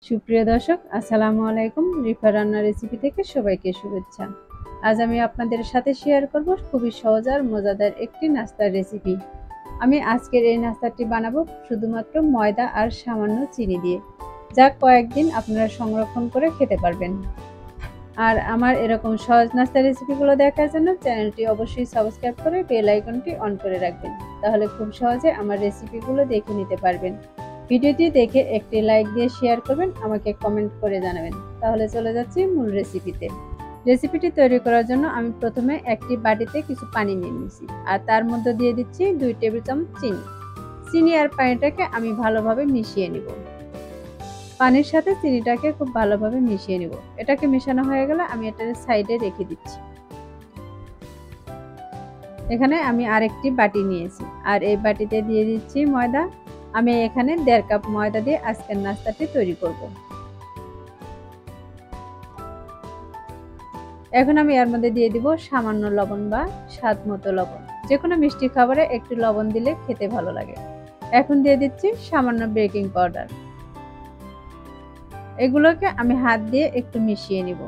সুপ্রিয় দর্শক, আসসালামু আলাইকুম। রিফা রান্না রেসিপি থেকে সবাইকে শুভেচ্ছা। আজ আমি আপনাদের সাথে শেয়ার করব খুবই সহজ আর মজাদার একটি নাস্তার রেসিপি। আমি আজকের এই নাস্তাটি বানাবো শুধুমাত্র ময়দা আর সামান্য চিনি দিয়ে, যা কয়েকদিন আপনারা সংরক্ষণ করে খেতে পারবেন। আর আমার এরকম সহজ নাস্তার রেসিপিগুলো দেখার জন্য চ্যানেলটি অবশ্যই সাবস্ক্রাইব করে বেল আইকনটি অন করে রাখবেন, তাহলে খুব সহজে আমার রেসিপিগুলো দেখে নিতে পারবেন। ভিডিওটি দেখে একটি লাইক দিয়ে শেয়ার করবেন, আমাকে কমেন্ট করে জানাবেন। তাহলে চলে যাচ্ছি মূল রেসিপিতে। রেসিপিটি তৈরি করার জন্য আমি প্রথমে একটি বাটিতে কিছু পানি নিয়ে নিয়েছি, আর তার মধ্যে দিয়ে দিচ্ছি 2 টেবিল চামচ চিনি। চিনি আর পানিটাকে আমি ভালোভাবে মিশিয়ে নিব। পানির সাথে চিনিটাকে খুব ভালোভাবে মিশিয়ে নিব। এটাকে মেশানো হয়ে গেলে আমি এটার সাইডে রেখে দিচ্ছি। এখানে আমি আরেকটি বাটি নিয়েছি, আর এই বাটিতে দিয়ে দিচ্ছি ময়দা। আমি এখানে 1.5 কাপ ময়দা দিয়ে আজকের নাস্তাটি তৈরি করব। এখন আমি এর মধ্যে দিয়ে দিব সামান্য লবণ বা স্বাদ মতো লবণ। যে কোনো মিষ্টি খাবারে একটু লবণ দিলে খেতে ভালো লাগে। এখন দিয়ে দিচ্ছি সামান্য বেকিং পাউডার। এগুলোকে আমি হাত দিয়ে একটু মিশিয়ে নিব।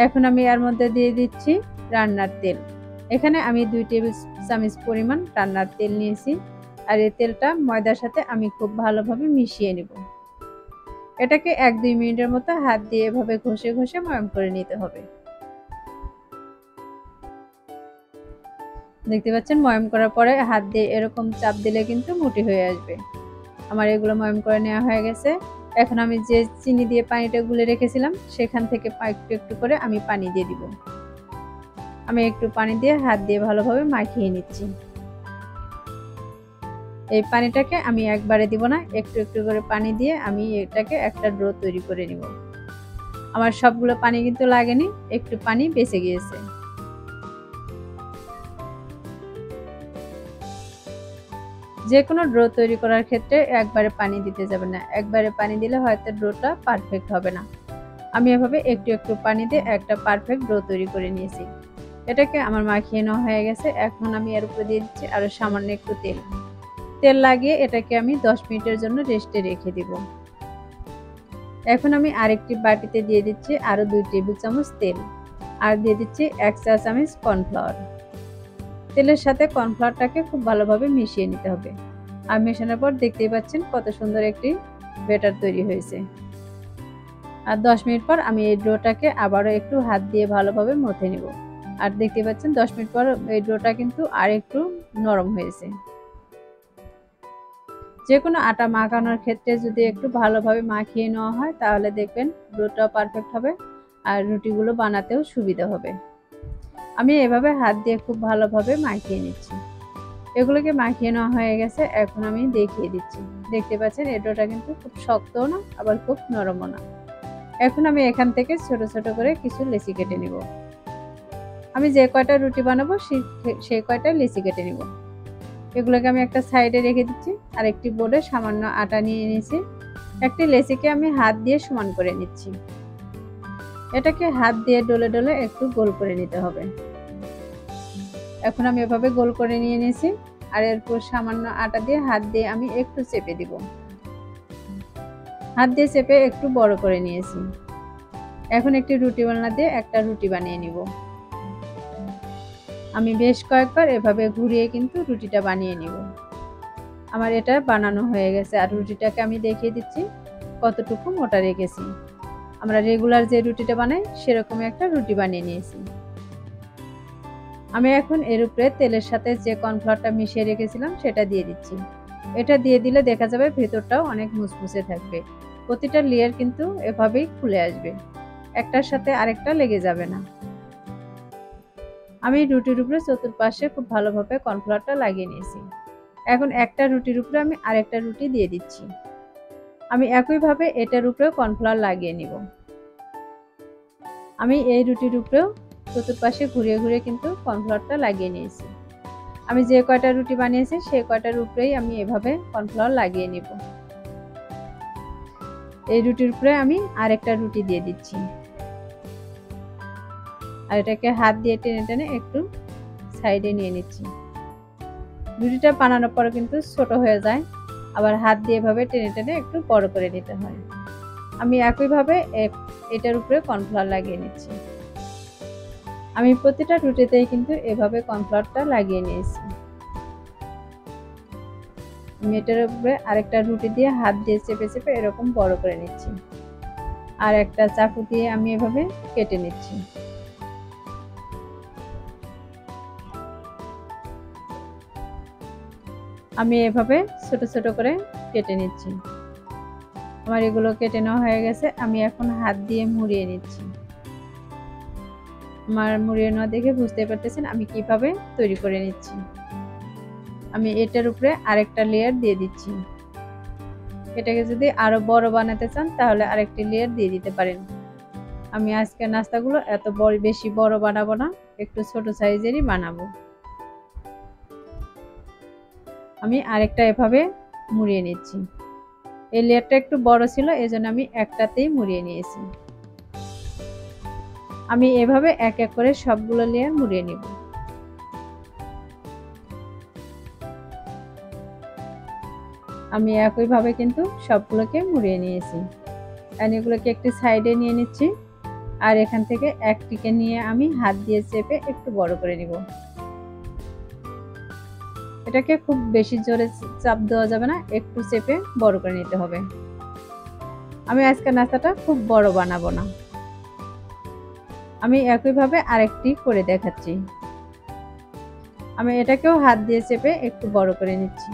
এখন আমি এর মধ্যে দিয়ে দিচ্ছি রান্নার তেল। এখানে আমি 2 টেবিল চামচ পরিমাণ রান্নার তেল নিয়েছি, আর এই তেলটা ময়দার সাথে আমি খুব ভালোভাবে মিশিয়ে নিব। এটাকে 1-2 মিনিটের মতো হাত দিয়ে এভাবে ঘষে ঘষে ময়াম করে নিতে হবে। দেখতে পাচ্ছেন, ময়াম করার পরে হাত দিয়ে এরকম চাপ দিলে কিন্তু মুঠি হয়ে আসবে। আমার এগুলো ময়াম করে নেওয়া হয়ে গেছে। এখন আমি যে চিনি দিয়ে পানিটা গুলে রেখেছিলাম, সেখান থেকে একটু একটু করে আমি পানি দিয়ে দিব। আমি একটু পানি দিয়ে হাত দিয়ে ভালোভাবে মাখিয়ে নিচ্ছি। এই পানিটাকে আমি একবারে দিব না, একটু একটু করে পানি দিয়ে আমি এটাকে একটা ডো তৈরি করে নিব। আমার সবগুলো পানি কিন্তু লাগেনি, একটু পানি বেঁচে গিয়েছে। যে কোনো ডো তৈরি করার ক্ষেত্রে একবারে পানি দিতে যাবে না। একবারে পানি দিলে হয়তো ডোটা পারফেক্ট হবে না। আমি এভাবে একটু একটু পানি দিয়ে একটা পারফেক্ট ডো তৈরি করে নিয়েছি। এটাকে আমার মাখিয়ে নেওয়া হয়ে গেছে। এখন আমি এর উপরে দিয়ে দিচ্ছি আরো সামান্য একটু তেল। তেল লাগিয়ে এটাকে আমি 10 মিনিটের জন্য রেস্টে রেখে দিব। এখন আমি আরেকটি বাটিতে দিয়ে দিচ্ছি আরো 2 টেবিল চামচ তেল, আর দিয়ে দিচ্ছি 1 চা চামচ কর্নফ্লাওয়ার। তেলের সাথে কর্নফ্লাওয়ারটাকে খুব ভালোভাবে মিশিয়ে নিতে হবে। আর মেশানোর পর দেখতেই পাচ্ছেন কত সুন্দর একটি ব্যাটার তৈরি হয়েছে। আর 10 মিনিট পর আমি এই ডোটাকে আবারও একটু হাত দিয়ে ভালোভাবে মথে নিব। আর দেখতে পাচ্ছেন 10 মিনিট পর এই ডোটা কিন্তু আর একটু নরম হয়েছে। যে কোনো আটা মাখানোর ক্ষেত্রে যদি একটু ভালোভাবে মাখিয়ে নেওয়া হয়, তাহলে দেখবেন ডোটা পারফেক্ট হবে আর রুটিগুলো বানাতেও সুবিধা হবে। আমি এভাবে হাত দিয়ে খুব ভালোভাবে মাখিয়ে নিচ্ছি। এগুলোকে মাখিয়ে নেওয়া হয়ে গেছে। এখন আমি দেখিয়ে দিচ্ছি। দেখতে পাচ্ছেন এই ডোটা কিন্তু খুব শক্তও না, আবার খুব নরমও না। এখন আমি এখান থেকে ছোট ছোট করে কিছু লেচি কেটে নিব। আমি যে কয়টা রুটি বানাবো সেই কয়টা লেচি কেটে নিব। এগুলোকে আমি একটা সাইডে রেখে দিচ্ছি, আর একটি বোর্ডে সামান্য আটা নিয়ে নিয়েছি। একটি লেচিকে আমি হাত দিয়ে সমান করে নিচ্ছি। এটাকে হাত দিয়ে ডলে ডলে একটু গোল করে নিতে হবে। এখন আমি এভাবে গোল করে নিয়ে নিয়েছি, আর এরপর সামান্য আটা দিয়ে হাত দিয়ে আমি একটু চেপে দিব। হাত দিয়ে চেপে একটু বড় করে নিয়েছি। এখন একটি রুটি বেলনা দিয়ে একটা রুটি বানিয়ে নিব। আমি বেশ কয়েকবার এভাবে ঘুরিয়ে কিন্তু রুটিটা বানিয়ে নিব। আমার এটা বানানো হয়ে গেছে, আর রুটিটাকে আমি দেখিয়ে দিচ্ছি কতটুকু মোটা রেখেছি। আমরা রেগুলার যে রুটিটা বানাই সেরকমই একটা রুটি বানিয়ে নিয়েছি। আমি এখন এর উপরে তেলের সাথে যে কর্নফ্লাওয়ারটা মিশিয়ে রেখেছিলাম সেটা দিয়ে দিচ্ছি। এটা দিয়ে দিলে দেখা যাবে ভেতরটাও অনেক মুচমুচে থাকবে। প্রতিটা লেয়ার কিন্তু এভাবেই খুলে আসবে, একটার সাথে আরেকটা লেগে যাবে না। আমি রুটির উপরে চতুর্পাশে খুব ভালোভাবে কর্নফ্লাওয়ারটা লাগিয়ে নিয়েছি। এখন একটা রুটির উপরে আমি আরেকটা রুটি দিয়ে দিচ্ছি। আমি একইভাবে এটার উপরেও কর্নফ্লাওয়ার লাগিয়ে নিব। আমি এই রুটির উপরেও চতুর্পাশে ঘুরিয়ে ঘুরিয়ে কিন্তু কর্নফ্লাওয়ারটা লাগিয়ে নিয়েছি। আমি যে কয়টা রুটি বানিয়েছি সেই কয়টার উপরেই আমি এভাবে কর্নফ্লাওয়ার লাগিয়ে নিব। এই রুটির উপরে আমি আরেকটা রুটি দিয়ে দিচ্ছি, আর এটাকে হাত দিয়ে টেনে টেনে একটু সাইডে নিয়ে নিচ্ছি। রুটিটা বানানোর পরে কিন্তু ছোট হয়ে যায়, আবার হাত দিয়ে এভাবে টেনে টেনে একটু বড় করে নিতে হয়। আমি একইভাবে এটার উপরে কর্নফ্লাওয়ার লাগিয়ে নিচ্ছি। আমি প্রতিটা রুটিতেই কিন্তু এভাবে কর্নফ্লাওয়ারটা লাগিয়ে নিয়েছি। আমি এটার উপরে আরেকটা রুটি দিয়ে হাত দিয়ে চেপে চেপে এরকম বড় করে নিচ্ছি, আর একটা চাকু দিয়ে আমি এভাবে কেটে নিচ্ছি। আমি এভাবে ছোট ছোট করে কেটে নিচ্ছি। আমার এগুলো কেটে নেওয়া হয়ে গেছে। আমি এখন হাত দিয়ে মুড়িয়ে নিচ্ছি। আমার মুড়িয়ে নেওয়া দেখে বুঝতে পারতেছেন আমি কিভাবে তৈরি করে নিচ্ছি। আমি এটার উপরে আরেকটা লেয়ার দিয়ে দিচ্ছি। এটাকে যদি আরো বড় বানাতে চান তাহলে আরেকটি লেয়ার দিয়ে দিতে পারেন। আমি আজকে নাস্তাগুলো এত বেশি বড় বানাবো না, একটু ছোট সাইজেরই বানাবো। আমি আরেকটা এভাবে মুড়িয়ে নিচ্ছি। এই লেয়ারটা একটু বড় ছিল, এজন্য আমি একটাতেই মুড়িয়ে নিয়েছি। আমি এভাবে এক এক করে সবগুলো লেয়ার মুড়িয়ে নিব। আমি একইভাবে কিন্তু সবগুলোকে মুড়িয়ে নিয়েছি। আর এগুলোকে একটি সাইডে নিয়ে নিচ্ছি, আর এখান থেকে একটিকে নিয়ে আমি হাত দিয়ে চেপে একটু বড় করে নিব। এটাকে খুব বেশি জোরে চাপ দেওয়া যাবে না, একটু চেপে বড় করে নিতে হবে। আমি আজকে নাস্তাটা খুব বড় বানাবো না। আমি একইভাবে আরেকটি করে দেখাচ্ছি। আমি এটাকেও হাত দিয়ে চেপে একটু বড় করে নিচ্ছি।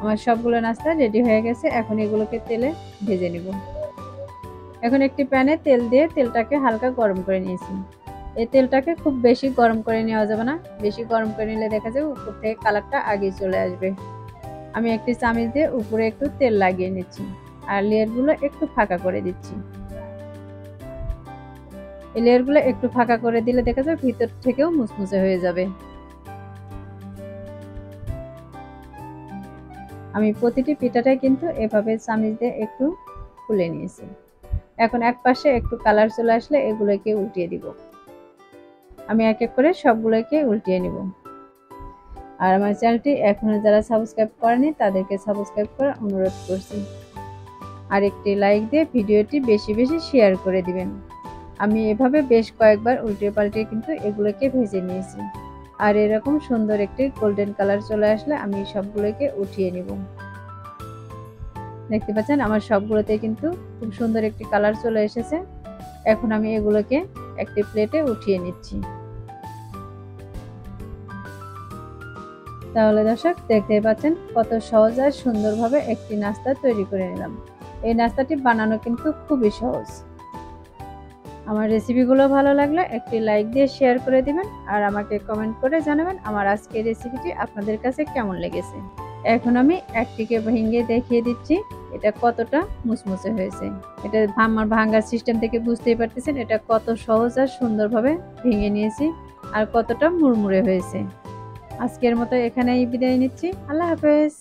আমার সবগুলো নাস্তা রেডি হয়ে গেছে। এখন এগুলোকে তেলে ভেজে নিব। এখন একটি প্যানে তেল দিয়ে তেলটাকে হালকা গরম করে নিয়েছি। এই তেলটাকে খুব বেশি গরম করে নেওয়া যাবে না, বেশি গরম করে নিলে দেখা যাবে উপর থেকে কালারটা আগে চলে আসবে। আমি একটি চামচ দিয়ে উপরে একটু তেল লাগিয়ে নিচ্ছি, আর লেয়ারগুলো একটু ফাঁকা করে দিচ্ছি। এই লেয়ারগুলো একটু ফাঁকা করে দিলে দেখা যাবে ভিতর থেকেও মুচমুচে হয়ে যাবে। আমি প্রতিটি পিঠাটাই কিন্তু এভাবে চামচ দিয়ে একটু খুলে নিয়েছি। এখন এক পাশে একটু কালার চলে আসলে এগুলোকে উল্টিয়ে দিব। আমি এক এক করে সবগুলোকে উল্টিয়ে নিব। আর আমার চ্যানেলটি এখনো যারা সাবস্ক্রাইব করেনি তাদেরকে সাবস্ক্রাইব করার অনুরোধ করছি। আর একটি লাইক দিয়ে ভিডিওটি বেশি বেশি শেয়ার করে দিবেন। আমি এভাবে বেশ কয়েকবার উল্টে পাল্টে কিন্তু এগুলোকে ভেজে নিয়েছি। আর এরকম সুন্দর একটি গোল্ডেন কালার চলে আসলে আমি সবগুলোকে উঠিয়ে নিব। দেখতে পাচ্ছেন আমার সবগুলোতে কিন্তু খুব সুন্দর একটি কালার চলে এসেছে। এখন আমি এগুলোকে একটি প্লেটে উঠিয়ে নিচ্ছি। তাহলে দর্শক দেখতেই পাচ্ছেন কত সহজ আর সুন্দরভাবে একটি নাস্তা তৈরি করে নিলাম। এই নাস্তাটি বানানো কিন্তু খুবই সহজ। আমার রেসিপিগুলো ভালো লাগলে একটি লাইক দিয়ে শেয়ার করে দিবেন, আর আমাকে কমেন্ট করে জানাবেন আমার আজকের রেসিপিটি আপনাদের কাছে কেমন লেগেছে। এখন আমি একটিকে ভেঙে দেখিয়ে দিচ্ছি এটা কতটা মুচমুচে হয়েছে। এটা আমার ভাঙার সিস্টেম থেকে বুঝতেই পারতেছেন এটা কত সহজ আর সুন্দরভাবে ভেঙে নিয়েছি, আর কতটা মুড়মুড়ে হয়েছে। আজকের মতো এখানেই বিদায় নিচ্ছি। আল্লাহ হাফেজ।